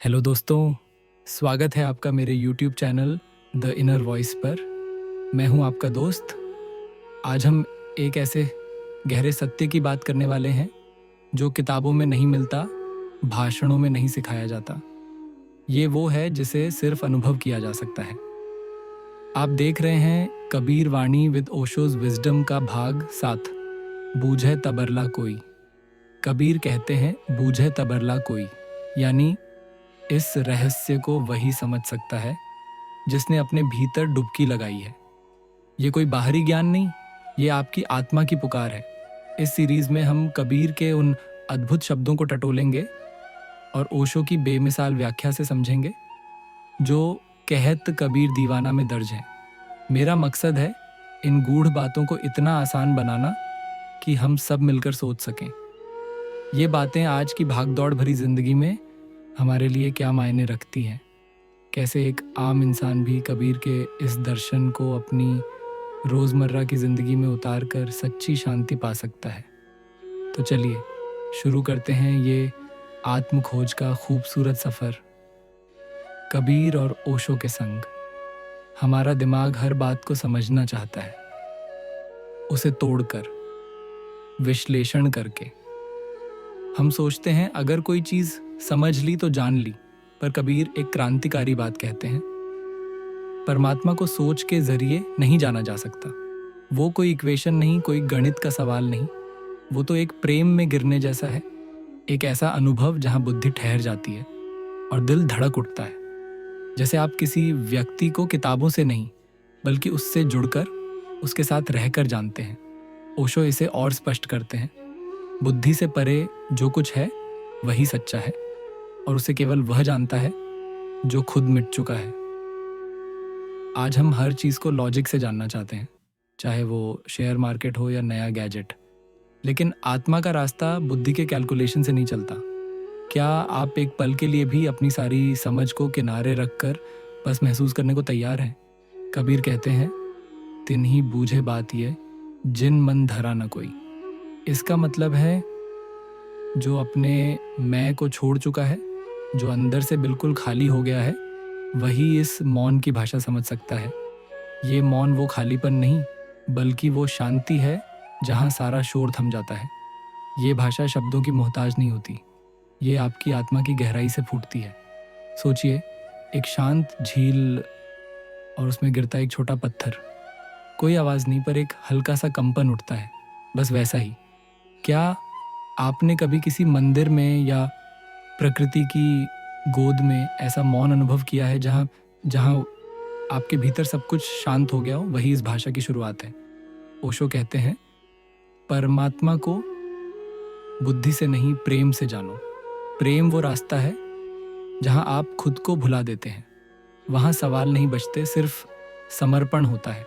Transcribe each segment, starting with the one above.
Hello दोस्तों, स्वागत है आपका मेरे YouTube channel the inner voice पर। मैं हूं आपका दोस्त। आज हम एक ऐसे गहरे सत्य की बात करने वाले हैं जो किताबों में नहीं मिलता, भाषणों में नहीं सिखाया जाता। ये वो है जिसे सिर्फ अनुभव किया जा सकता है। आप देख रहे हैं कबीर वाणी विद ओशोज विजडम का भाग 7, बूझे तबरला कोई। कबीर कहते हैं बूझे तबरला कोई, यानी इस रहस्य को वही समझ सकता है जिसने अपने भीतर डुबकी लगाई है। ये कोई बाहरी ज्ञान नहीं, ये आपकी आत्मा की पुकार है। इस सीरीज में हम कबीर के उन अद्भुत शब्दों को टटोलेंगे और ओशो की बेमिसाल व्याख्या से समझेंगे जो कहत कबीर दीवाना में दर्ज है। मेरा मकसद है इन गूढ़ बातों को इतना आसान बनाना कि हम सब मिलकर सोच सकें। ये बातें आज की भागदौड़ भरी जिंदगी में हमारे लिए क्या मायने रखती हैं, कैसे एक आम इंसान भी कबीर के इस दर्शन को अपनी रोज़मर्रा की ज़िंदगी में उतार कर सच्ची शांति पा सकता है। तो चलिए शुरू करते हैं ये आत्म खोज का खूबसूरत सफ़र कबीर और ओशो के संग। हमारा दिमाग हर बात को समझना चाहता है, उसे तोड़कर, विश्लेषण करके। हम सोचते हैं अगर कोई चीज़ समझ ली तो जान ली, पर कबीर एक क्रांतिकारी बात कहते हैं। परमात्मा को सोच के जरिए नहीं जाना जा सकता। वो कोई इक्वेशन नहीं, कोई गणित का सवाल नहीं। वो तो एक प्रेम में गिरने जैसा है, एक ऐसा अनुभव जहाँ बुद्धि ठहर जाती है और दिल धड़क उठता है। जैसे आप किसी व्यक्ति को किताबों से नहीं बल्कि उससे जुड़कर, उसके साथ रहकर जानते हैं। ओशो इसे और स्पष्ट करते हैं, बुद्धि से परे जो कुछ है वही सच्चा है और उसे केवल वह जानता है जो खुद मिट चुका है। आज हम हर चीज़ को लॉजिक से जानना चाहते हैं, चाहे वो शेयर मार्केट हो या नया गैजेट। लेकिन आत्मा का रास्ता बुद्धि के कैलकुलेशन से नहीं चलता। क्या आप एक पल के लिए भी अपनी सारी समझ को किनारे रखकर बस महसूस करने को तैयार हैं? कबीर कहते हैं, तिन्ही बूझे बात ये जिन मन धरा न कोई। इसका मतलब है जो अपने मैं को छोड़ चुका है, जो अंदर से बिल्कुल खाली हो गया है, वही इस मौन की भाषा समझ सकता है। ये मौन वो खालीपन नहीं बल्कि वो शांति है जहाँ सारा शोर थम जाता है। ये भाषा शब्दों की मोहताज नहीं होती, ये आपकी आत्मा की गहराई से फूटती है। सोचिए, एक शांत झील और उसमें गिरता एक छोटा पत्थर। कोई आवाज़ नहीं, पर एक हल्का सा कंपन उठता है, बस वैसा ही। क्या आपने कभी किसी मंदिर में या प्रकृति की गोद में ऐसा मौन अनुभव किया है जहाँ जहाँ आपके भीतर सब कुछ शांत हो गया हो? वही इस भाषा की शुरुआत है। ओशो कहते हैं, परमात्मा को बुद्धि से नहीं प्रेम से जानो। प्रेम वो रास्ता है जहाँ आप खुद को भुला देते हैं। वहाँ सवाल नहीं बचते, सिर्फ समर्पण होता है।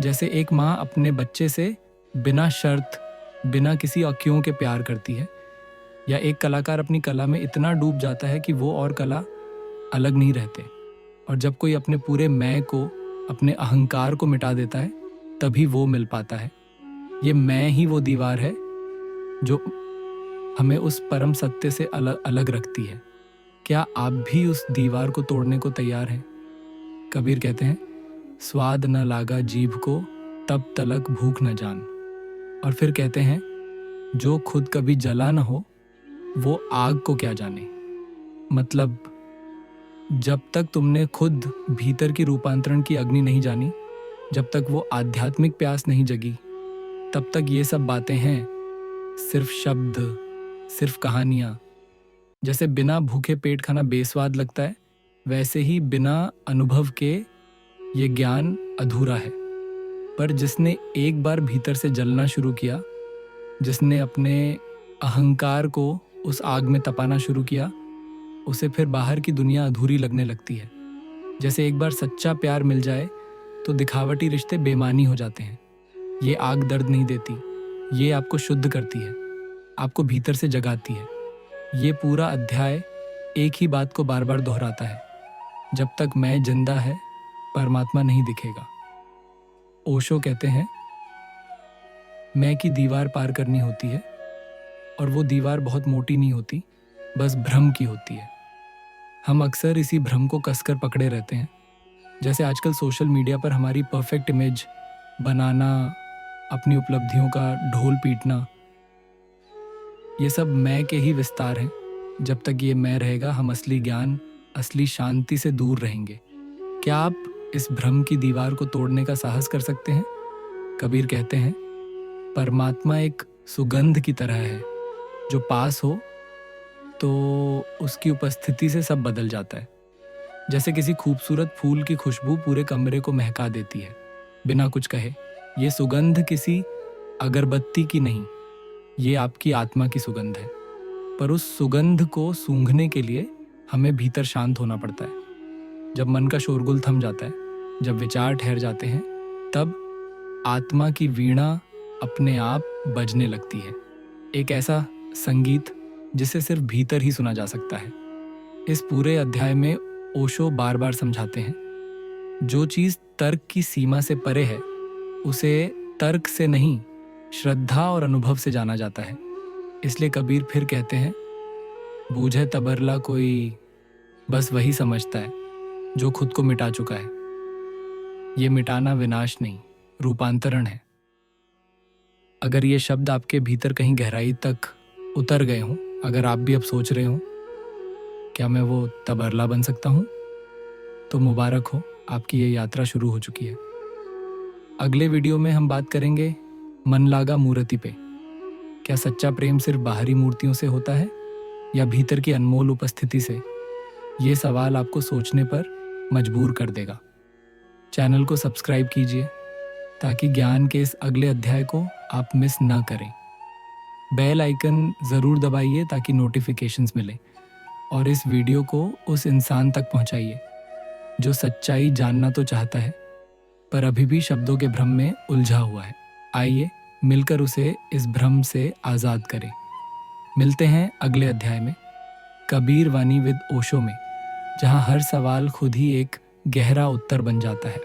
जैसे एक माँ अपने बच्चे से बिना शर्त, बिना किसी क्यों के प्यार करती है, या एक कलाकार अपनी कला में इतना डूब जाता है कि वो और कला अलग नहीं रहते। और जब कोई अपने पूरे मैं को, अपने अहंकार को मिटा देता है, तभी वो मिल पाता है। ये मैं ही वो दीवार है जो हमें उस परम सत्य से अलग अलग रखती है। क्या आप भी उस दीवार को तोड़ने को तैयार हैं? कबीर कहते हैं, स्वाद न लागा जीभ को तब तलक भूख न जान। और फिर कहते हैं, जो खुद कभी जला न हो वो आग को क्या जाने। मतलब जब तक तुमने खुद भीतर की रूपांतरण की अग्नि नहीं जानी, जब तक वो आध्यात्मिक प्यास नहीं जगी, तब तक ये सब बातें हैं सिर्फ शब्द, सिर्फ कहानियाँ। जैसे बिना भूखे पेट खाना बेस्वाद लगता है, वैसे ही बिना अनुभव के ये ज्ञान अधूरा है। पर जिसने एक बार भीतर से जलना शुरू किया, जिसने अपने अहंकार को उस आग में तपाना शुरू किया, उसे फिर बाहर की दुनिया अधूरी लगने लगती है। जैसे एक बार सच्चा प्यार मिल जाए तो दिखावटी रिश्ते बेमानी हो जाते हैं। ये आग दर्द नहीं देती, ये आपको शुद्ध करती है, आपको भीतर से जगाती है। ये पूरा अध्याय एक ही बात को बार बार दोहराता है, जब तक मैं जिंदा है परमात्मा नहीं दिखेगा। ओशो कहते हैं, मैं की दीवार पार करनी होती है, और वो दीवार बहुत मोटी नहीं होती, बस भ्रम की होती है। हम अक्सर इसी भ्रम को कसकर पकड़े रहते हैं। जैसे आजकल सोशल मीडिया पर हमारी परफेक्ट इमेज बनाना, अपनी उपलब्धियों का ढोल पीटना, ये सब मैं के ही विस्तार हैं। जब तक ये मैं रहेगा, हम असली ज्ञान, असली शांति से दूर रहेंगे। क्या आप इस भ्रम की दीवार को तोड़ने का साहस कर सकते हैं? कबीर कहते हैं, परमात्मा एक सुगंध की तरह है, जो पास हो तो उसकी उपस्थिति से सब बदल जाता है। जैसे किसी खूबसूरत फूल की खुशबू पूरे कमरे को महका देती है, बिना कुछ कहे। ये सुगंध किसी अगरबत्ती की नहीं, ये आपकी आत्मा की सुगंध है। पर उस सुगंध को सूंघने के लिए हमें भीतर शांत होना पड़ता है। जब मन का शोरगुल थम जाता है, जब विचार ठहर जाते हैं, तब आत्मा की वीणा अपने आप बजने लगती है। एक ऐसा संगीत जिसे सिर्फ भीतर ही सुना जा सकता है। इस पूरे अध्याय में ओशो बार बार समझाते हैं, जो चीज़ तर्क की सीमा से परे है, उसे तर्क से नहीं, श्रद्धा और अनुभव से जाना जाता है। इसलिए कबीर फिर कहते हैं, बूझे तबरला कोई, बस वही समझता है जो खुद को मिटा चुका है। ये मिटाना विनाश नहीं, रूपांतरण है। अगर ये शब्द आपके भीतर कहीं गहराई तक उतर गए हों, अगर आप भी अब सोच रहे हो, क्या मैं वो तबरला बन सकता हूँ, तो मुबारक हो, आपकी ये यात्रा शुरू हो चुकी है। अगले वीडियो में हम बात करेंगे मन लागा मूर्ति पे। क्या सच्चा प्रेम सिर्फ बाहरी मूर्तियों से होता है या भीतर की अनमोल उपस्थिति से? ये सवाल आपको सोचने पर मजबूर कर देगा। चैनल को सब्सक्राइब कीजिए ताकि ज्ञान के इस अगले अध्याय को आप मिस ना करें। बेल आइकन ज़रूर दबाइए ताकि नोटिफिकेशंस मिले, और इस वीडियो को उस इंसान तक पहुंचाइए जो सच्चाई जानना तो चाहता है पर अभी भी शब्दों के भ्रम में उलझा हुआ है। आइए मिलकर उसे इस भ्रम से आज़ाद करें। मिलते हैं अगले अध्याय में, कबीर वानी विद ओशो में, जहां हर सवाल खुद ही एक गहरा उत्तर बन जाता है।